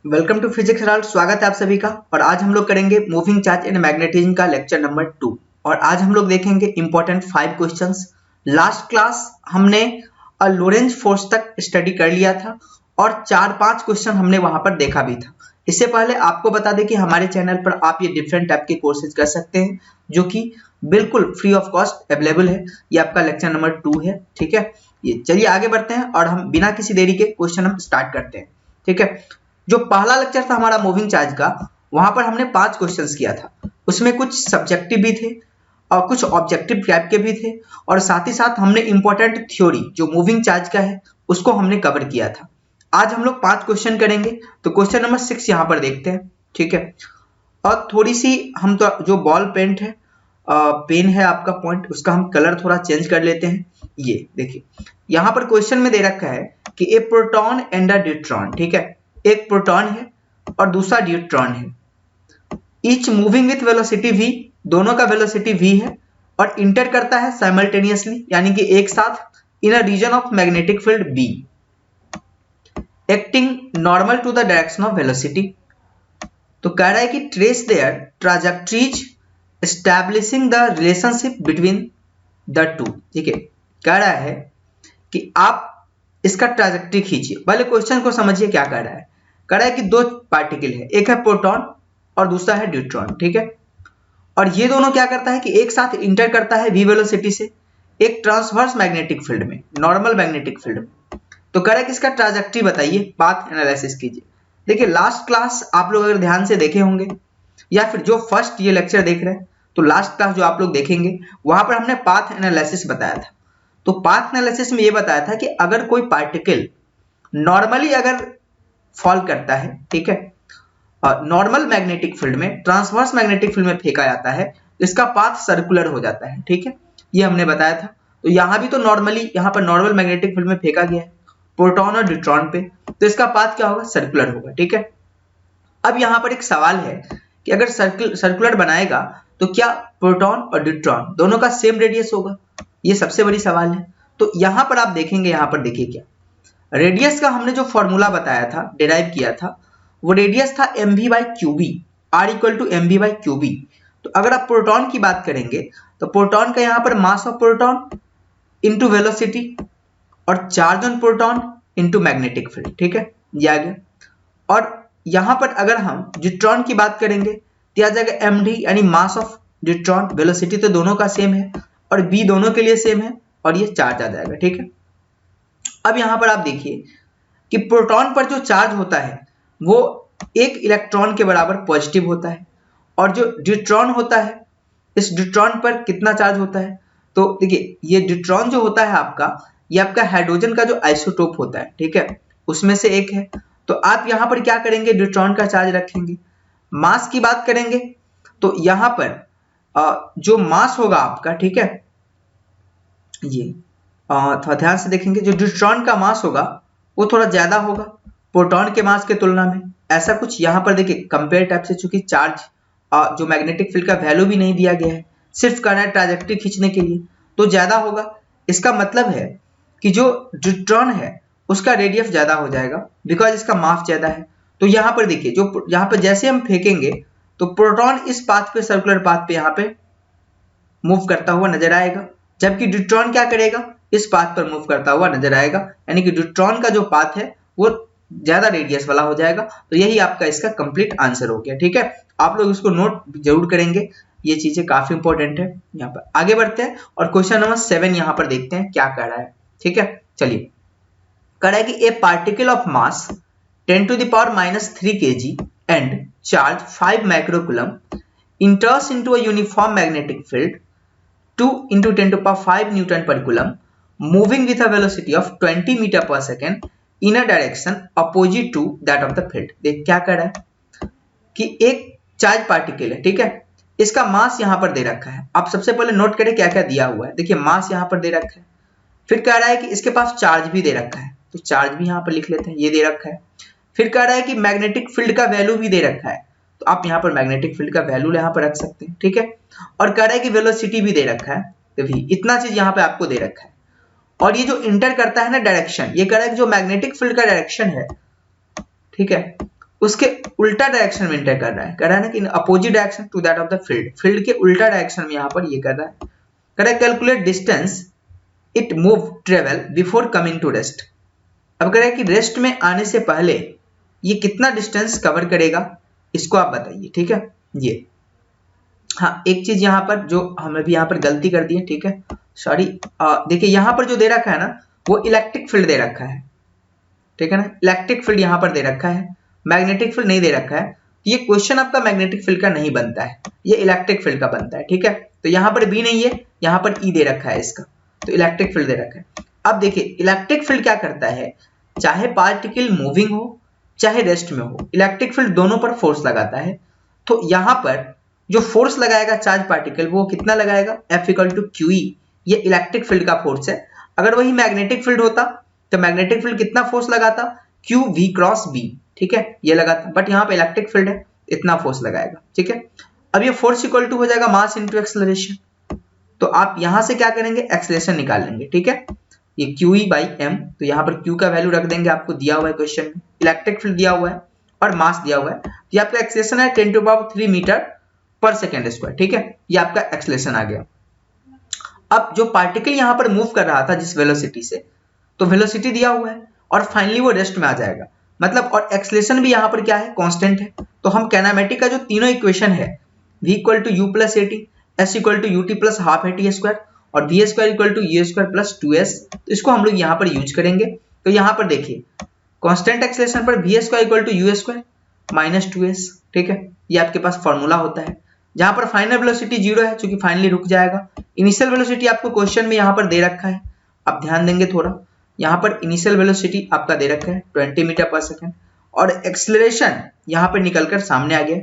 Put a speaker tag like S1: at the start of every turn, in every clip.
S1: Welcome to physics heard. स्वागत है आप सभी का। और आज हम लोग करेंगे मूविंग चार्ज एंड मैग्नेटिज्म का लेक्चर नंबर 2। और आज हम लोग देखेंगे इंपॉर्टेंट 5 क्वेश्चंस। लास्ट क्लास हमने लोरेंज फोर्स तक स्टडी कर लिया था और 4-5 क्वेश्चन हमने वहां पर देखा भी था। इससे पहले आपको बता दें कि हमारे चैनल पर आप ये डिफरेंट टाइप के कोर्सेज कर सकते हैं जो कि बिल्कुल फ्री ऑफ कॉस्ट अवेलेबल है। ये आपका लेक्चर नंबर 2 है। ठीक है, ये चलिए आगे बढ़ते हैं और हम बिना किसी देरी के क्वेश्चन हम स्टार्ट करते हैं। ठीक है, जो पहला लेक्चर था हमारा मूविंग चार्ज का, वहां पर हमने 5 क्वेश्चंस किया था। उसमें कुछ सब्जेक्टिव भी थे और कुछ ऑब्जेक्टिव टाइप के भी थे और साथ ही साथ हमने इंपॉर्टेंट थ्योरी जो मूविंग चार्ज का है उसको हमने कवर किया था। आज हम लोग 5 क्वेश्चन करेंगे। तो क्वेश्चन नंबर 6 यहाँ पर देखते हैं। ठीक है, और थोड़ी सी हम तो जो बॉल पेंट है पेन है आपका पॉइंट, उसका हम कलर थोड़ा चेंज कर लेते हैं। ये देखिए यहाँ पर क्वेश्चन में दे रखा है कि ए प्रोटॉन एंड अ न्यूट्रॉन। ठीक है, एक प्रोटॉन है और दूसरा न्यूट्रॉन है, each moving with velocity v, दोनों का वेलोसिटी v है और इंटर करता है साइमल्टेनियसली यानी कि एक साथ in a region of magnetic field b, acting normal to the direction of velocity. तो कह रहा है कि trace their trajectories establishing the relationship between the two. ठीक है, कह रहा है कि आप इसका ट्राजेक्टरी खींचिए। पहले क्वेश्चन को समझिए क्या कह रहा है। कह रहा है कि दो पार्टिकल है, एक है प्रोटॉन और दूसरा है न्यूट्रॉन। ठीक है, और ये दोनों क्या करता है कि एक साथ इंटर करता है v वेलोसिटी से एक ट्रांसवर्स मैग्नेटिक फील्ड में, नॉर्मल मैग्नेटिक फील्ड में। तो कह रहा है कि इसका ट्राजेक्टरी बताइए, पाथ एनालिसिस कीजिए। देखिए लास्ट क्लास आप लोग अगर ध्यान से देखे होंगे या फिर जो फर्स्ट ये लेक्चर देख रहे हैं तो लास्ट क्लास जो आप लोग देखेंगे वहां पर हमने पाथ एनालिसिस बताया था। तो पाथ एनालिसिस में ये बताया था कि अगर कोई पार्टिकल नॉर्मली अगर फॉल करता है, ठीक है, नॉर्मल मैग्नेटिक फील्ड में ट्रांसवर्स मैग्नेटिक फील्ड में फेंका जाता है तो इसका पाथ सर्कुलर हो जाता है। ठीक है, ये हमने बताया था। तो यहां भी तो नॉर्मली यहाँ पर नॉर्मल मैग्नेटिक फील्ड में फेंका गया है प्रोटॉन और न्यूट्रॉन पे, तो इसका पाथ क्या होगा, सर्कुलर होगा। ठीक है, अब यहां पर एक सवाल है कि अगर सर्कुलर बनाएगा तो क्या प्रोटॉन और न्यूट्रॉन दोनों का सेम रेडियस होगा? ये सबसे बड़ी सवाल है। तो यहां पर आप देखेंगे, यहां पर देखिए क्या रेडियस का हमने जो फॉर्मूला बताया था, डिराइव किया था, वो रेडियस था mv/qb, r equal to mv/qb। तो अगर आप प्रोटॉन की बात करेंगे तो प्रोटॉन का यहाँ पर mass of proton into velocity और charge on proton into magnetic field. ठीक है, ये आ गया। और यहां पर अगर हम न्यूट्रॉन की बात करेंगे तो आ जाएगा md यानी मास ऑफ न्यूट्रॉन, वेलोसिटी तो दोनों का सेम है और b दोनों के लिए सेम है और ये चार्ज आ जाएगा। ठीक है, अब यहां पर आप देखिए कि प्रोटॉन पर जो चार्ज होता है वो एक इलेक्ट्रॉन के बराबर पॉजिटिव होता है और जो न्यूट्रॉन होता है इस न्यूट्रॉन पर कितना चार्ज होता है? तो देखिए ये न्यूट्रॉन जो होता है आपका, ये आपका हाइड्रोजन का जो आइसोटोप होता है, ठीक है, उसमें से एक है। तो आप यहां पर क्या करेंगे, न्यूट्रॉन का चार्ज रखेंगे। मास की बात करेंगे तो यहां पर जो मास होगा आपका, ठीक है, ये थोड़ा ध्यान से देखेंगे, जो न्यूट्रॉन का मास होगा वो थोड़ा ज्यादा होगा प्रोटॉन के मास के तुलना में। ऐसा कुछ यहाँ पर देखिए कंपेयर टाइप से, चूंकि चार्ज जो मैग्नेटिक फील्ड का वैल्यू भी नहीं दिया गया है, सिर्फ करना है ट्राजेक्टरी खींचने के लिए, तो ज्यादा होगा। इसका मतलब है कि जो न्यूट्रॉन है उसका रेडियस ज्यादा हो जाएगा बिकॉज इसका मास ज्यादा है। तो यहाँ पर देखिए, जो यहाँ पर जैसे हम फेंकेंगे तो प्रोटॉन इस पाथ पे, सर्कुलर पाथ पे यहाँ पे मूव करता हुआ नजर आएगा, जबकि न्यूट्रॉन क्या करेगा, इस पाथ पर मूव करता हुआ नजर आएगा। यानी कि न्यूट्रॉन का जो पाथ है वो ज्यादा रेडियस वाला हो जाएगा। तो यही आपका इसका कंप्लीट आंसर हो गया। ठीक है, आप लोग इसको नोट जरूर करेंगे, ये चीजें काफी इंपॉर्टेंट है। यहाँ पर आगे बढ़ते हैं और क्वेश्चन नंबर 7 यहाँ पर देखते हैं क्या कह रहा है। ठीक है, चलिए, कह रहा है कि ए particle of mass 10⁻³ kg and charge 5 microcoulomb enters into a uniform magnetic field 2 into 10⁵ Newton per coulomb moving with a velocity of 20 meter per second in a direction opposite to that of the field। देख क्या कर रहा है कि एक charge particle है, ठीक है, इसका मास यहां पर दे रखा है। आप सबसे पहले नोट करें क्या क्या दिया हुआ है। देखिए मास यहां पर दे रखा है, फिर कह रहा है कि इसके पास चार्ज भी दे रखा है, तो चार्ज भी यहां पर लिख लेते हैं, ये दे रखा है। फिर कह रहा है कि मैग्नेटिक फील्ड का वैल्यू भी दे रखा है, तो आप यहाँ पर मैग्नेटिक फील्ड का वैल्यू यहाँ पर रख सकते हैं। ठीक है, और कह रहा है कि वेलोसिटी भी दे रखा है, तो भी इतना चीज यहाँ पे आपको दे रखा है। और ये जो इंटर करता है ना डायरेक्शन, ये कह रहा है कि जो मैग्नेटिक फील्ड का डायरेक्शन है, ठीक है, उसके उल्टा डायरेक्शन में इंटर कर रहा है, ना कि opposite direction to that of the field, field के उल्टा डायरेक्शन में यहाँ पर ये कर रहा है। कह रहा है calculate distance it move travel before coming to rest. अब कह रहा है कि रेस्ट में आने से पहले ये कितना डिस्टेंस कवर करेगा, इसको आप बताइए। ठीक है, ये हाँ एक चीज यहाँ पर जो हमने भी यहाँ पर गलती कर दी है, ठीक है सॉरी, देखिए यहाँ पर जो दे रखा है ना वो इलेक्ट्रिक फील्ड दे रखा है, ठीक है ना, इलेक्ट्रिक फील्ड यहाँ पर दे रखा है, मैग्नेटिक फील्ड नहीं दे रखा है। ये क्वेश्चन आपका मैग्नेटिक फील्ड का नहीं बनता है, ये इलेक्ट्रिक फील्ड का बनता है। ठीक है, तो यहाँ पर बी नहीं है, यहाँ पर ई दे रखा है इसका, तो इलेक्ट्रिक फील्ड दे रखा है। अब देखिए इलेक्ट्रिक फील्ड क्या करता है, चाहे पार्टिकल मूविंग हो चाहे रेस्ट में हो, इलेक्ट्रिक फील्ड दोनों पर फोर्स लगाता है। तो यहाँ पर जो फोर्स लगाएगा चार्ज पार्टिकल वो कितना लगाएगा, F = QE, ये इलेक्ट्रिक फील्ड का फोर्स है। अगर वही मैग्नेटिक फील्ड होता तो मैग्नेटिक फील्ड कितना फोर्स लगाता, QV×B, ठीक है ये लगाता, बट यहाँ पे इलेक्ट्रिक फील्ड है इतना फोर्स लगाएगा। ठीक है, अब ये फोर्स इक्वल टू हो जाएगा मास इंटू एक्सेलरेशन। तो आप यहां से क्या करेंगे, एक्सेलरेशन निकाल लेंगे। ठीक है, ये QE/m, तो यहाँ पर Q का वैल्यू रख देंगे, आपको दिया हुआ है क्वेश्चन में, इलेक्ट्रिक फील्ड दिया हुआ है और मास दिया हुआ है, ये आपका एक्सेलरेशन है 10⁻³ मीटर/सेकंड²। ठीक है, ये आपका एक्सेलरेशन आ गया। अब जो पार्टिकल यहाँ पर मूव कर रहा था जिस वेलोसिटी से, तो वेलोसिटी दिया हुआ है और फाइनली वो रेस्ट में आ जाएगा, मतलब और एक्सेलरेशन भी यहाँ पर क्या है, कांस्टेंट है। तो हम काइनेमेटिक का जो तीनों इक्वेशन है v = u+at, s = ut + ½ at² और v² = u² + 2s, तो इसको हम लोग यहाँ पर यूज करेंगे। तो यहाँ पर देखिए कांस्टेंट एक्सेलरेशन पर v² = u² - 2s, ठीक है, ये आपके पास फॉर्मूला होता है। जहां पर फाइनल वेलोसिटी 0 है क्योंकि फाइनली रुक जाएगा। इनिशियल वेलोसिटी आपको क्वेश्चन में यहाँ पर दे रखा है, आप ध्यान देंगे थोड़ा, यहाँ पर इनिशियल वेलोसिटी आपका दे रखा है 20 मीटर/सेकंड और एक्सेलरेशन यहाँ पर निकलकर सामने आ गया।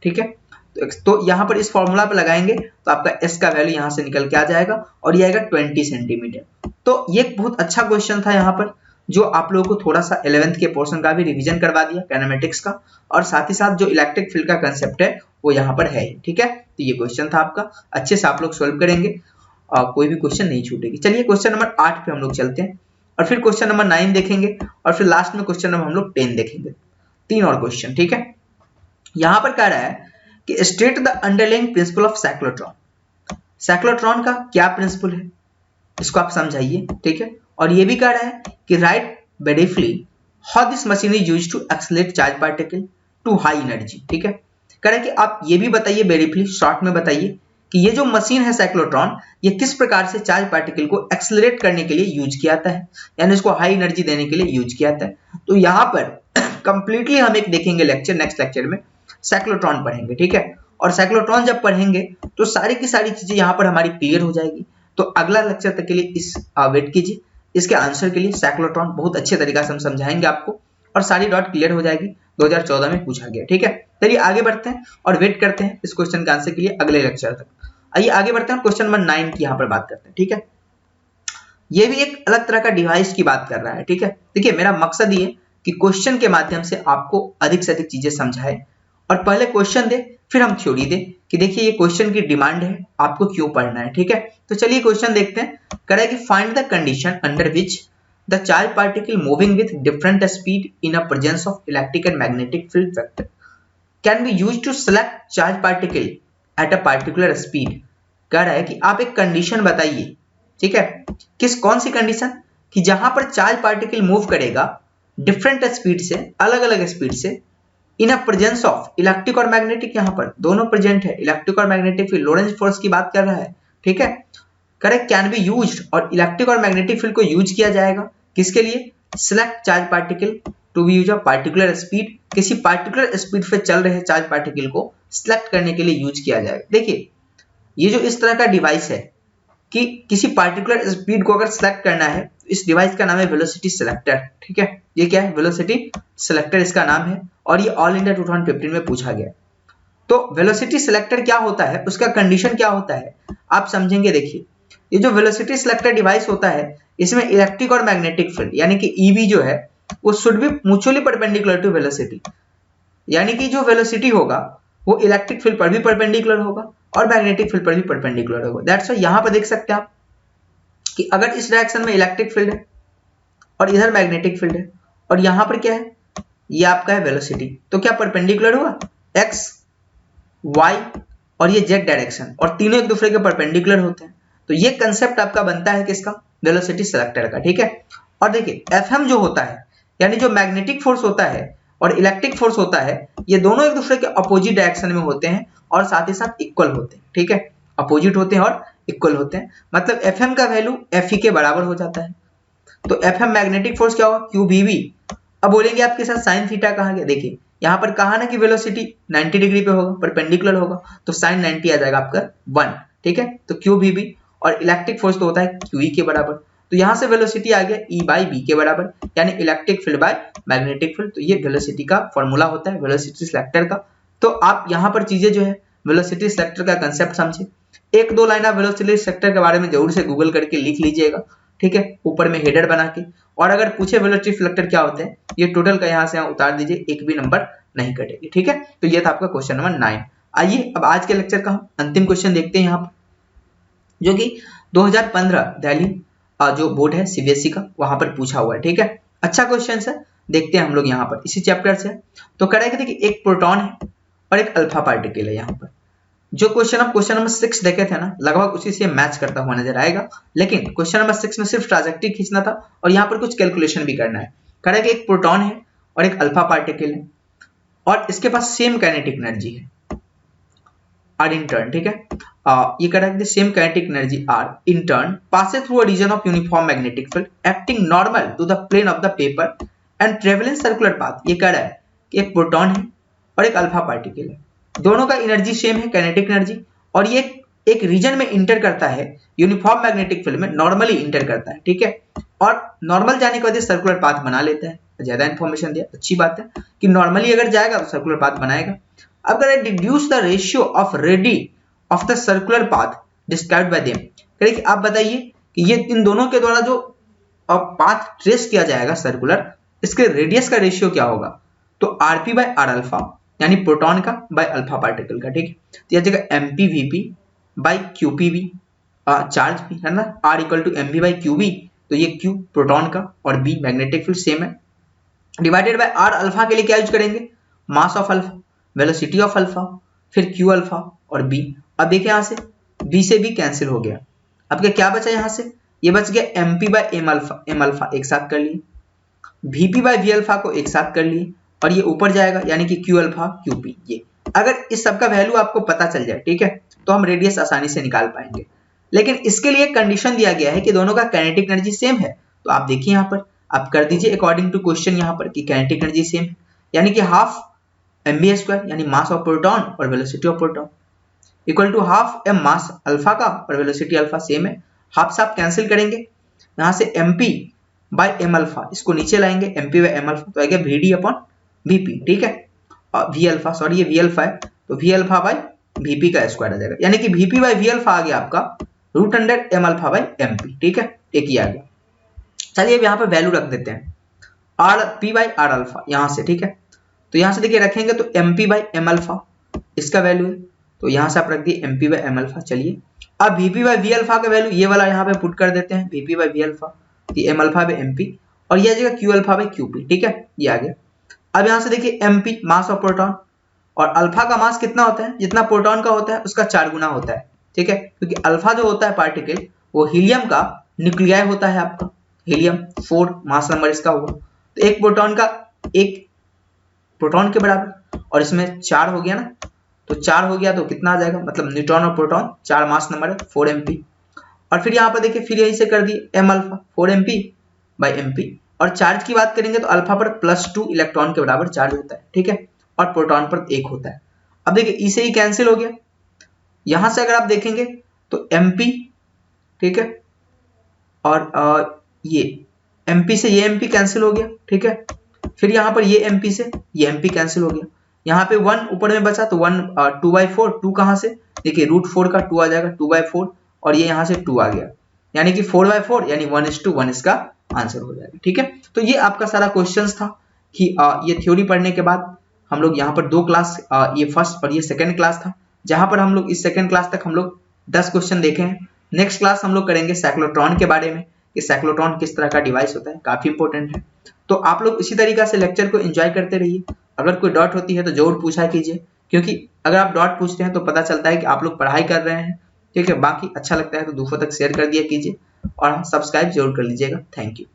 S1: ठीक है, तो यहाँ पर इस फॉर्मूला पे लगाएंगे तो आपका s का वैल्यू यहाँ से निकल के आ जाएगा और ये आएगा 20 सेंटीमीटर। तो ये एक बहुत अच्छा क्वेश्चन था यहाँ पर, जो आप लोगों को थोड़ा सा 11th के पोर्शन का भी रिवीजन करवा दिया काइनेमेटिक्स का, और साथ ही साथ जो इलेक्ट्रिक फील्ड का कंसेप्ट है वो यहाँ पर है। ठीक है, तो ये क्वेश्चन था आपका, अच्छे से आप लोग सोल्व करेंगे और कोई भी क्वेश्चन नहीं छूटेगी। चलिए क्वेश्चन नंबर 8 पे हम लोग चलते हैं और फिर क्वेश्चन नंबर 9 देखेंगे और फिर लास्ट में क्वेश्चन नंबर हम लोग 10 देखेंगे, 3 और क्वेश्चन। ठीक है, यहाँ पर कह रहा है कि state the underlying principle of cyclotron. Cyclotron का क्या प्रिंसिपल है इसको आप समझाइए। ठीक है, और ये भी कह रहा है कि write briefly how this machine is used to accelerate charge particle to high energy. ठीक है, कह रहा है कि आप ये भी बताइए ब्रीफली, शॉर्ट में बताइए कि ये जो मशीन है साइक्लोट्रॉन, ये किस प्रकार से चार्ज पार्टिकल को एक्सेलरेट करने के लिए यूज किया जाता है, यानी इसको हाई एनर्जी देने के लिए यूज किया जाता है। तो यहाँ पर कंप्लीटली हम एक देखेंगे लेक्चर, नेक्स्ट लेक्चर में साइक्लोट्रॉन पढ़ेंगे। ठीक है, और साइक्लोट्रॉन जब पढ़ेंगे तो सारी की सारी चीजें यहाँ पर हमारी क्लियर हो जाएगी। तो अगला लेक्चर तक के लिए इस वेट कीजिए, इसके आंसर के लिए साइक्लोट्रॉन बहुत अच्छे तरीके से हम समझाएंगे आपको और सारी डॉट क्लियर हो जाएगी, 2014 में पूछा गया। ठीक है, चलिए आगे बढ़ते हैं और वेट करते हैं इस क्वेश्चन के आंसर के लिए अगले लेक्चर तक। आइए आगे बढ़ते हैं, क्वेश्चन नंबर 9 की यहाँ पर बात करते हैं। ठीक है, ये भी एक अलग तरह का डिवाइस की बात कर रहा है। ठीक है, देखिए मेरा मकसद ये कि क्वेश्चन के माध्यम से आपको अधिक से अधिक चीजें समझाए और पहले क्वेश्चन दे फिर हम थ्योरी दे कि देखिए ये क्वेश्चन की डिमांड है, आपको क्यों पढ़ना है। ठीक है, तो चलिए क्वेश्चन देखते हैं। कह रहा है कि find the condition under which the charge particle moving with different speed in a presence of electric and magnetic field vector can be used to select charge particle at a particular speed. कह रहा है कि आप एक condition बताइए। ठीक है, कौन सी कंडीशन, कि जहां पर चार्ज पार्टिकल मूव करेगा डिफरेंट स्पीड से, अलग अलग स्पीड से, इन अ प्रेजेंस ऑफ इलेक्ट्रिक और मैग्नेटिक, यहाँ पर दोनों प्रेजेंट है, इलेक्ट्रिक और मैग्नेटिक फील्ड, लोरेंज फोर्स की बात कर रहा है। ठीक है, करेक्ट, कैन बी यूज्ड, और इलेक्ट्रिक और मैग्नेटिक फील्ड को यूज किया जाएगा किसके लिए, select charge particle to be use a particular speed, किसी पार्टिकुलर स्पीड पे चल रहे चार्ज पार्टिकल को सिलेक्ट करने के लिए यूज किया जाएगा। देखिए ये जो इस तरह का डिवाइस है कि किसी पार्टिकुलर स्पीड को अगर सिलेक्ट करना है, इस डिवाइस का नाम है वेलोसिटी सिलेक्टर। ठीक है, ये क्या है, वेलोसिटी सिलेक्टर इसका नाम है और ये ऑल इंडिया 2015 में पूछा गया। तो वेलोसिटी सिलेक्टर क्या होता है, उसका कंडीशन क्या होता है आप समझेंगे। देखिए ये जो वेलोसिटी सिलेक्टर डिवाइस होता है, इसमें इलेक्ट्रिक और मैग्नेटिक फील्ड यानी कि ईबी जो है वो should be mutually perpendicular to velocity, यानी कि जो वेलोसिटी होगा वो इलेक्ट्रिक फील्ड पर भी परपेंडिकुलर होगा और मैग्नेटिक फील्ड पर भी परपेंडिकुलर होगा। दैट्स व्हाई यहां पर देख सकते हैं आप कि अगर इस डायरेक्शन में इलेक्ट्रिक फील्ड है और इधर मैग्नेटिक फील्ड है और यहां पर क्या है, ये आपका है वेलोसिटी, तो क्या परपेंडिकुलर हुआ, एक्स वाई और ये जेड डायरेक्शन, और तीनों एक दूसरे के परपेंडिकुलर होते हैं। तो ये कंसेप्ट आपका बनता है किसका, वेलोसिटी सेलेक्टर का, ठीक है। और देखिए एफएम जो होता है, यानी जो मैग्नेटिक फोर्स होता है और इलेक्ट्रिक फोर्स होता है, ये दोनों एक दूसरे के अपोजिट डायरेक्शन में होते हैं और साथ ही साथ इक्वल होते हैं, ठीक है, अपोजिट होते हैं और इक्वल होते हैं। मतलब एफएम का वैल्यू एफई के बराबर हो जाता है। तो एफएम मैग्नेटिक फोर्स क्या होगा, क्यूबीवी। अब बोलेंगे आपके साथ साइन थीटा कहाँ गया, देखिए यहाँ पर कहा ना कि वेलोसिटी 90 डिग्री पे होगा, परपेंडिकुलर होगा, तो साइन 90 आ जाएगा आपका 1, ठीक है। तो क्यूबीवी, और इलेक्ट्रिक फोर्स तो होता है क्यूई के बराबर, तो यहाँ से वेलोसिटी आ गया ई बाई बी के बराबर, यानी electric field by magnetic field. तो ये वेलोसिटी का फॉर्मूला होता है वेलोसिटी सिलेक्टर का। तो आप यहाँ पर चीजें जो है वेलोसिटी सिलेक्टर का कंसेप्ट समझे। एक दो लाइन आप वेलोसिटी सिलेक्टर के बारे में जरूर से गूगल करके लिख लीजिएगा, ठीक है, ऊपर में हेडर बना के। और अगर पूछे वेलोसिटी सिलेक्टर क्या होते हैं, ये टोटल का यहाँ से यहाँ उतार दीजिए, एक भी नंबर नहीं कटेगी, ठीक है। तो ये था आपका क्वेश्चन नंबर 9। आइए अब आज के लेक्चर का अंतिम क्वेश्चन देखते हैं यहाँ पर, जो कि 2015 दिल्ली जो बोर्ड है सीबीएसई का, वहां पर पूछा हुआ है, ठीक है। अच्छा क्वेश्चन है, देखते हैं हम लोग यहाँ पर इसी चैप्टर से। तो कह रहा है कि देखिए एक प्रोटॉन है और एक अल्फा पार्टिकल है। यहाँ पर जो क्वेश्चन आप क्वेश्चन नंबर 6 देखे थे ना, लगभग उसी से मैच करता हुआ नजर आएगा, लेकिन क्वेश्चन नंबर 6 में सिर्फ ट्राजेक्टरी खींचना था और यहाँ पर कुछ कैलकुलेशन भी करना है। कह रहा है कि एक प्रोटॉन है और एक अल्फा पार्टिकल है और इसके पास सेम काइनेटिक एनर्जी है आर इन टर्न, ठीक है। ये कह रहा है कि same kinetic energy are in turn passes through a region of uniform magnetic field acting normal to the plane of the paper and traveling circular path। ये कह रहा है कि एक प्रोटॉन है और एक अल्फा पार्टिकल है, दोनों का एनर्जी सेम है काइनेटिक एनर्जी, और ये एक रीजन में इंटर करता है यूनिफॉर्म मैग्नेटिक फील्ड में, नॉर्मली इंटर करता है, ठीक है। और नॉर्मल जाने के बाद सर्कुलर पाथ बना लेता है। ज्यादा इंफॉर्मेशन दिया, अच्छी बात है कि नॉर्मली अगर जाएगा तो सर्कुलर पाथ बनाएगा। अब कह रहा है deduce the ratio of ready of the circular path described bye them. कह रहे कि आप बताइए कि ये इन दोनों के द्वारा जो पाथ ट्रेस किया जाएगा सर्कुलर, इसके रेडियस का रेशियो क्या होगा। तो आरपी बाय आर अल्फा, यानी प्रोटॉन का बाय अल्फा पार्टिकल का, ठीक है। तो यह जगह M P V P by Q P V, charge भी है ना, R equal to M V by Q B, तो ये क्यू प्रोटॉन का और बी मैग्नेटिक फील्ड सेम है, डिवाइडेड बाय आर अल्फा के लिए क्या यूज करेंगे, mass of alpha, velocity of alpha, फिर क्यू अल्फा और बी। अब देखिए यहाँ से बी कैंसिल हो गया, अब क्या बचा यहाँ से, ये बच गया एमपी बाय एम अल्फा एक साथ कर लिए, वीपी बाय वी अल्फा को एक साथ कर लिए, और ये ऊपर जाएगा यानी कि क्यू अल्फा क्यूपी। ये अगर इस सब का वैल्यू आपको पता चल जाए, ठीक है, तो हम रेडियस आसानी से निकाल पाएंगे। लेकिन इसके लिए कंडीशन दिया गया है कि दोनों का काइनेटिक एनर्जी सेम है। तो आप देखिए यहाँ पर आप कर दीजिए अकॉर्डिंग टू क्वेश्चन यहाँ पर कि काइनेटिक एनर्जी सेम है, यानी कि हाफ एमबी स्क्वायर यानी मास ऑफ प्रोटॉन और velocity of proton equal to half M mass alpha का और वेलोसिटी अल्फा सेम है। हाफ से आप कैंसिल करेंगे, यहाँ से एमपी बाय एम अल्फा इसको नीचे लाएंगे, एमपी बाय एम अल्फा तो आ गया वीडी अपॉन वीपी, ठीक है। और वी अल्फा, सॉरी ये वी अल्फा है, तो वी अल्फा बाय वीपी का स्क्वायर आ जाएगा, यानी कि वीपी बाय वी अल्फा आ गया आपका root under M alpha by M P, ठीक है, एक ही आ गया। चलिए अब यहाँ पे वैल्यू रख देते हैं R P by R alpha यहाँ से, ठीक है। तो यहाँ से देखिए रखेंगे तो M P by M alpha इसका वैल्यू है, तो यहाँ से आप रख दिए M P by M alpha. चलिए अब वीपी बाई वी अल्फा का वैल्यू ये वाला यहाँ पे पुट कर देते हैं, V P by V alpha M alpha by M P, और ये जगह Q alpha by Q P, ठीक है, ये आ गया। अब यहाँ से देखिए M P mass of proton, और अल्फा का मास कितना होता है, जितना प्रोटॉन का होता है उसका 4 गुना होता है, ठीक है, क्योंकि अल्फा जो होता है पार्टिकल वो हीलियम का न्यूक्लियाई होता है आपका, हीलियम 4 मास नंबर इसका हुआ, तो एक प्रोटॉन का एक प्रोटॉन के बराबर, और इसमें 4 हो गया ना, तो 4 हो गया तो कितना आ जाएगा, मतलब न्यूट्रॉन और प्रोटॉन 4 मास नंबर है 4 एमपी। और फिर यहाँ पर देखिए फिर यही से कर दिए M alpha 4 M P by M P, और चार्ज की बात करेंगे तो अल्फा पर +2 इलेक्ट्रॉन के बराबर चार्ज होता है, ठीक है, और प्रोटॉन पर 1 होता है। अब देखिए इसे ही कैंसिल हो गया, यहां से अगर आप देखेंगे तो एमपी, ठीक है, और ये एमपी से ये एमपी कैंसिल हो गया, ठीक है, फिर यहाँ पर ये एमपी से ये एमपी कैंसिल हो गया, यहाँ पे 1 ऊपर में बचा तो 1 2/4, 2 कहां से, देखिए √4 का 2 आ जाएगा 2/4, और ये यहाँ से 2 आ गया, यानी कि 4/4 यानी 1:1 इसका आंसर हो जाएगा, ठीक है। तो ये आपका सारा क्वेश्चंस था कि ये थ्योरी पढ़ने के बाद हम लोग यहाँ पर 2 क्लास, ये फर्स्ट और ये सेकंड क्लास था, जहां पर हम लोग इस सेकंड क्लास तक हम लोग 10 क्वेश्चन देखे हैं। नेक्स्ट क्लास हम लोग करेंगे साइक्लोट्रॉन के बारे में कि साइक्लोट्रॉन किस तरह का डिवाइस होता है, काफी इंपॉर्टेंट है। तो आप लोग इसी तरीका से लेक्चर को एंजॉय करते रहिए। अगर कोई डाउट होती है तो जरूर पूछा कीजिए, क्योंकि अगर आप डाउट पूछते हैं तो पता चलता है कि आप लोग पढ़ाई कर रहे हैं। ठीक है, बाकी अच्छा लगता है तो दूसरों तक शेयर कर दिया कीजिए और सब्सक्राइब जरूर कर लीजिएगा। Thank you.